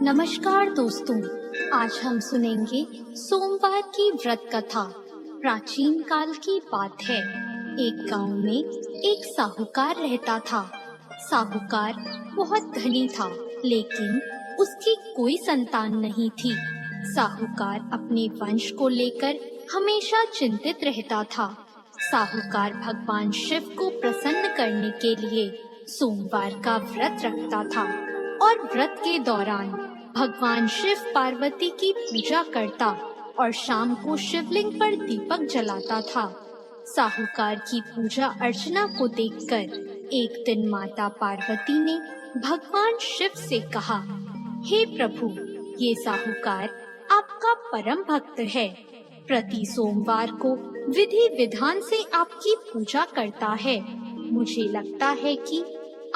नमस्कार दोस्तों, आज हम सुनेंगे सोमवार की व्रत कथा। प्राचीन काल की बात है। एक गांव में एक साहूकार रहता था। साहूकार बहुत धनी था, लेकिन उसकी कोई संतान नहीं थी। साहूकार अपने वंश को लेकर हमेशा चिंतित रहता था। साहूकार भगवान शिव को प्रसन्न करने के लिए सोमवार का व्रत रखता था और व्रत के दौरान भगवान शिव पार्वती की पूजा करता और शाम को शिवलिंग पर दीपक जलाता था। साहूकार की पूजा अर्चना को देखकर एक दिन माता पार्वती ने भगवान शिव से कहा, हे प्रभु, ये साहूकार आपका परम भक्त है। प्रति सोमवार को विधि विधान से आपकी पूजा करता है। मुझे लगता है कि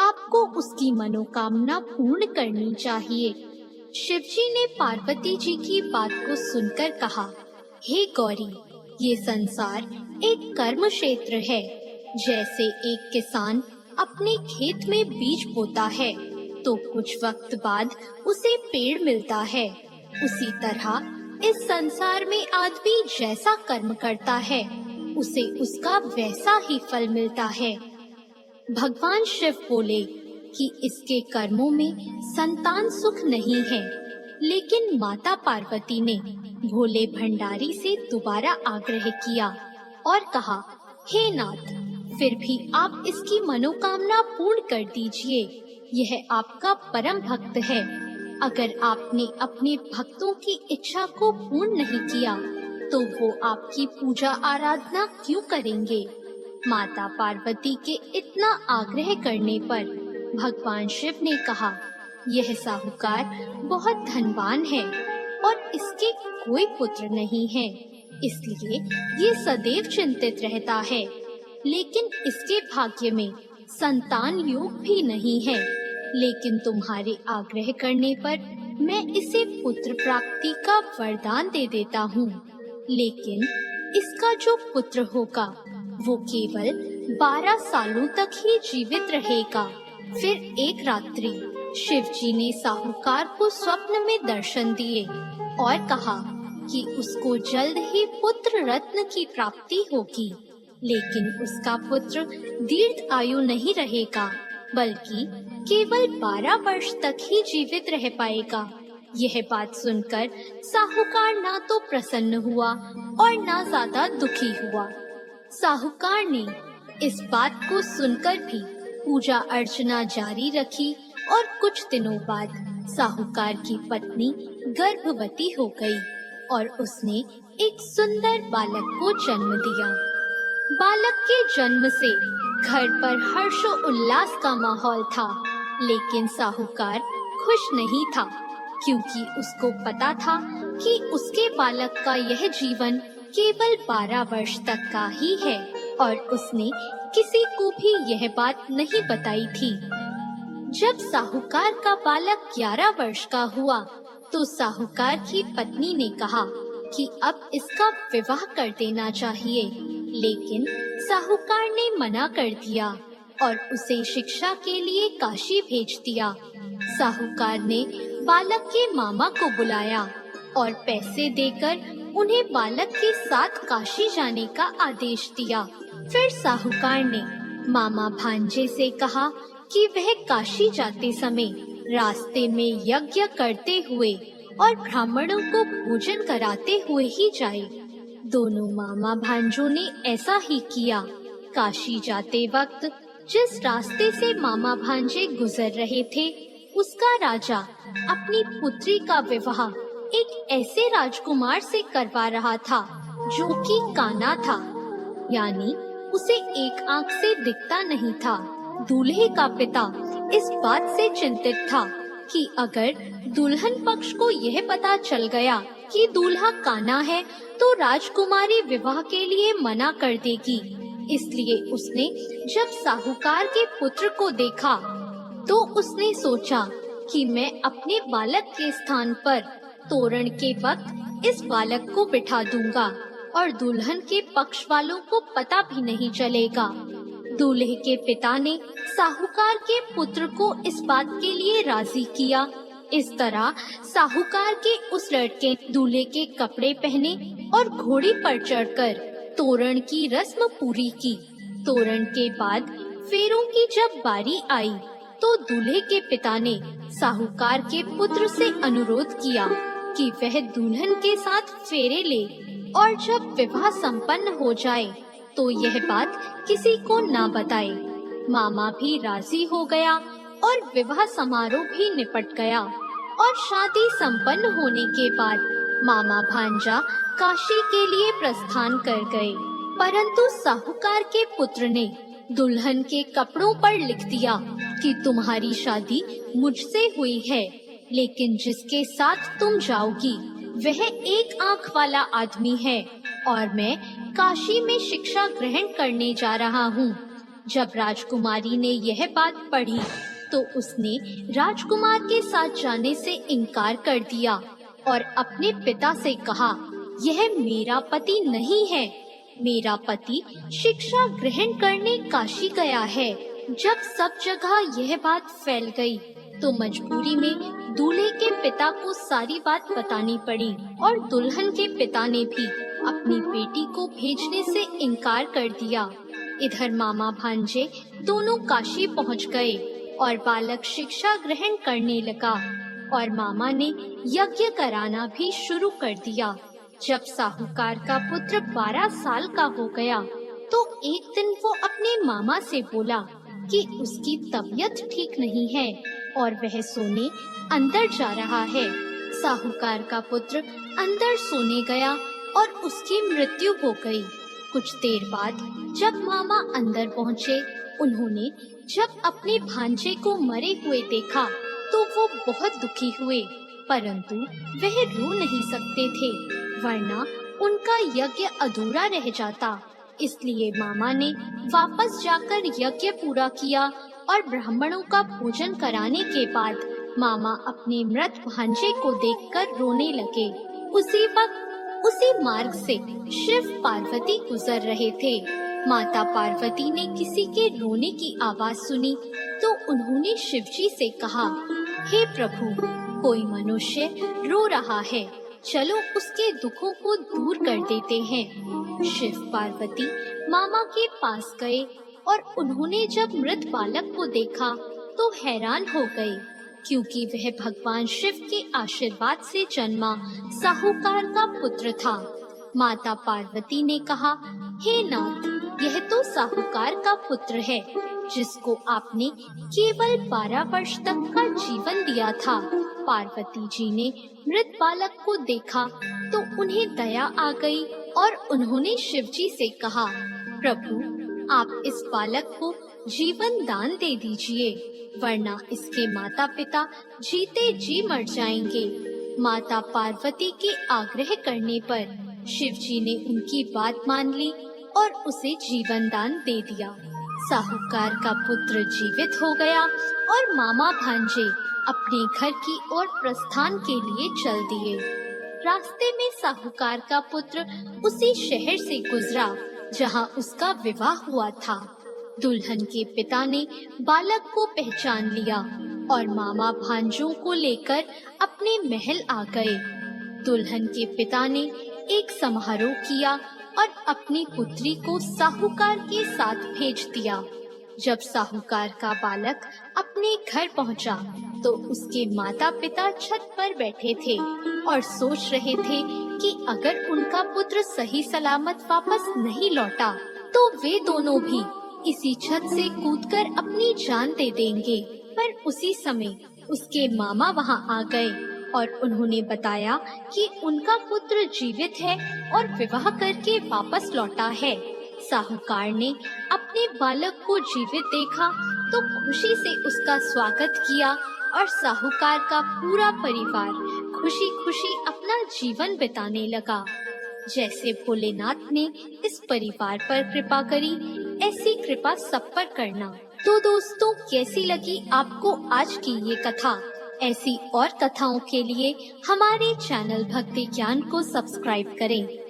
आपको उसकी मनोकामना पूर्ण करनी चाहिए। शिवजी ने पार्वती जी की बात को सुनकर कहा, हे गौरी, ये संसार एक कर्म क्षेत्र है। जैसे एक किसान अपने खेत में बीज बोता है तो कुछ वक्त बाद उसे पेड़ मिलता है, उसी तरह इस संसार में आदमी जैसा कर्म करता है उसे उसका वैसा ही फल मिलता है। भगवान शिव बोले कि इसके कर्मों में संतान सुख नहीं है, लेकिन माता पार्वती ने भोले भंडारी से दोबारा आग्रह किया और कहा, हे नाथ, फिर भी आप इसकी मनोकामना पूर्ण कर दीजिए। यह आपका परम भक्त है। अगर आपने अपने भक्तों की इच्छा को पूर्ण नहीं किया तो वो आपकी पूजा आराधना क्यों करेंगे? माता पार्वती के इतना आग्रह करने पर भगवान शिव ने कहा, यह साहूकार बहुत धनवान है और इसके कोई पुत्र नहीं है, इसलिए ये सदैव चिंतित रहता है। लेकिन इसके भाग्य में संतान योग भी नहीं है। लेकिन तुम्हारे आग्रह करने पर मैं इसे पुत्र प्राप्ति का वरदान दे देता हूँ। लेकिन इसका जो पुत्र होगा वो केवल 12 सालों तक ही जीवित रहेगा। फिर एक रात्रि शिवजी ने साहूकार को स्वप्न में दर्शन दिए और कहा कि उसको जल्द ही पुत्र रत्न की प्राप्ति होगी, लेकिन उसका पुत्र दीर्घ आयु नहीं रहेगा, बल्कि केवल 12 वर्ष तक ही जीवित रह पाएगा। यह बात सुनकर साहूकार ना तो प्रसन्न हुआ और ना ज्यादा दुखी हुआ। साहूकार ने इस बात को सुनकर भी पूजा अर्चना जारी रखी और कुछ दिनों बाद साहूकार की पत्नी गर्भवती हो गई और उसने एक सुंदर बालक को जन्म दिया। बालक के जन्म से घर पर हर्षो उल्लास का माहौल था, लेकिन साहूकार खुश नहीं था, क्योंकि उसको पता था कि उसके बालक का यह जीवन केवल 12 वर्ष तक का ही है और उसने किसी को भी यह बात नहीं बताई थी। जब साहूकार का बालक 11 वर्ष का हुआ तो साहूकार की पत्नी ने कहा कि अब इसका विवाह कर देना चाहिए, लेकिन साहूकार ने मना कर दिया और उसे शिक्षा के लिए काशी भेज दिया। साहूकार ने बालक के मामा को बुलाया और पैसे देकर उन्हें बालक के साथ काशी जाने का आदेश दिया। फिर साहूकार ने मामा भांजे से कहा कि वह काशी जाते समय रास्ते में यज्ञ करते हुए और ब्राह्मणों को भोजन कराते हुए ही जाए। दोनों मामा भांजों ने ऐसा ही किया। काशी जाते वक्त जिस रास्ते से मामा भांजे गुजर रहे थे, उसका राजा अपनी पुत्री का विवाह एक ऐसे राजकुमार से करवा रहा था जो कि काना था, यानी उसे एक आंख से दिखता नहीं था। दूल्हे का पिता इस बात से चिंतित था कि अगर दुल्हन पक्ष को यह पता चल गया कि दूल्हा काना है तो राजकुमारी विवाह के लिए मना कर देगी। इसलिए उसने जब साहूकार के पुत्र को देखा तो उसने सोचा कि मैं अपने बालक के स्थान पर तोरण के वक्त इस बालक को बिठा दूंगा और दुल्हन के पक्ष वालों को पता भी नहीं चलेगा। दूल्हे के पिता ने साहूकार के पुत्र को इस बात के लिए राजी किया। इस तरह साहूकार के उस लड़के दूल्हे के कपड़े पहने और घोड़ी पर चढ़कर तोरण की रस्म पूरी की। तोरण के बाद फेरों की जब बारी आई तो दूल्हे के पिता ने साहूकार के पुत्र से अनुरोध किया कि वह दुल्हन के साथ फेरे ले और जब विवाह संपन्न हो जाए तो यह बात किसी को ना बताए। मामा भी राजी हो गया और विवाह समारोह भी निपट गया और शादी संपन्न होने के बाद मामा भांजा काशी के लिए प्रस्थान कर गए। परंतु साहूकार के पुत्र ने दुल्हन के कपड़ों पर लिख दिया कि तुम्हारी शादी मुझसे हुई है, लेकिन जिसके साथ तुम जाओगी वह एक आंख वाला आदमी है और मैं काशी में शिक्षा ग्रहण करने जा रहा हूँ। जब राजकुमारी ने यह बात पढ़ी तो उसने राजकुमार के साथ जाने से इनकार कर दिया और अपने पिता से कहा, यह मेरा पति नहीं है, मेरा पति शिक्षा ग्रहण करने काशी गया है। जब सब जगह यह बात फैल गई तो मजबूरी में दूल्हे के पिता को सारी बात बतानी पड़ी और दुल्हन के पिता ने भी अपनी बेटी को भेजने से इनकार कर दिया। इधर मामा भांजे दोनों काशी पहुंच गए और बालक शिक्षा ग्रहण करने लगा और मामा ने यज्ञ कराना भी शुरू कर दिया। जब साहूकार का पुत्र 12 साल का हो गया तो एक दिन वो अपने मामा से बोला कि उसकी तबीयत ठीक नहीं है और वह सोने अंदर जा रहा है। साहूकार का पुत्र अंदर सोने गया और उसकी मृत्यु हो गई। कुछ देर बाद जब मामा अंदर पहुँचे, उन्होंने जब अपने भांजे को मरे हुए देखा तो वो बहुत दुखी हुए, परंतु वह रो नहीं सकते थे वरना उनका यज्ञ अधूरा रह जाता। इसलिए मामा ने वापस जाकर यज्ञ पूरा किया और ब्राह्मणों का भोजन कराने के बाद मामा अपने मृत भांजे को देखकर रोने लगे। उसी वक्त उसी मार्ग से शिव पार्वती गुजर रहे थे। माता पार्वती ने किसी के रोने की आवाज सुनी तो उन्होंने शिवजी से कहा, हे प्रभु, कोई मनुष्य रो रहा है, चलो उसके दुखों को दूर कर देते हैं। शिव पार्वती मामा के पास गए और उन्होंने जब मृत बालक को देखा तो हैरान हो गए, क्योंकि वह भगवान शिव के आशीर्वाद से जन्मा साहूकार का पुत्र था। माता पार्वती ने कहा, हे नाथ, यह तो साहूकार का पुत्र है जिसको आपने केवल 12 वर्ष तक का जीवन दिया था। पार्वती जी ने मृत बालक को देखा तो उन्हें दया आ गई और उन्होंने शिवजी से कहा, प्रभु, आप इस बालक को जीवन दान दे दीजिए, वरना इसके माता पिता जीते जी मर जाएंगे। माता पार्वती के आग्रह करने पर शिवजी ने उनकी बात मान ली और उसे जीवन दान दे दिया। साहूकार का पुत्र जीवित हो गया और मामा भांजे अपने घर की ओर प्रस्थान के लिए चल दिए। रास्ते में साहूकार का पुत्र उसी शहर से गुजरा जहां उसका विवाह हुआ था। दुल्हन के पिता ने बालक को पहचान लिया और मामा भांजों को लेकर अपने महल आ गए। दुल्हन के पिता ने एक समारोह किया और अपनी पुत्री को साहूकार के साथ भेज दिया। जब साहूकार का बालक अपने घर पहुंचा तो उसके माता पिता छत पर बैठे थे और सोच रहे थे कि अगर उनका पुत्र सही सलामत वापस नहीं लौटा तो वे दोनों भी इसी छत से कूदकर अपनी जान दे देंगे। पर उसी समय उसके मामा वहां आ गए और उन्होंने बताया कि उनका पुत्र जीवित है और विवाह करके वापस लौटा है। साहूकार ने अपने बालक को जीवित देखा तो खुशी से उसका स्वागत किया और साहूकार का पूरा परिवार खुशी खुशी अपना जीवन बिताने लगा। जैसे भोलेनाथ ने इस परिवार पर कृपा करी, ऐसी कृपा सब पर करना। तो दोस्तों, कैसी लगी आपको आज की ये कथा? ऐसी और कथाओं के लिए हमारे चैनल भक्ति ज्ञान को सब्सक्राइब करें।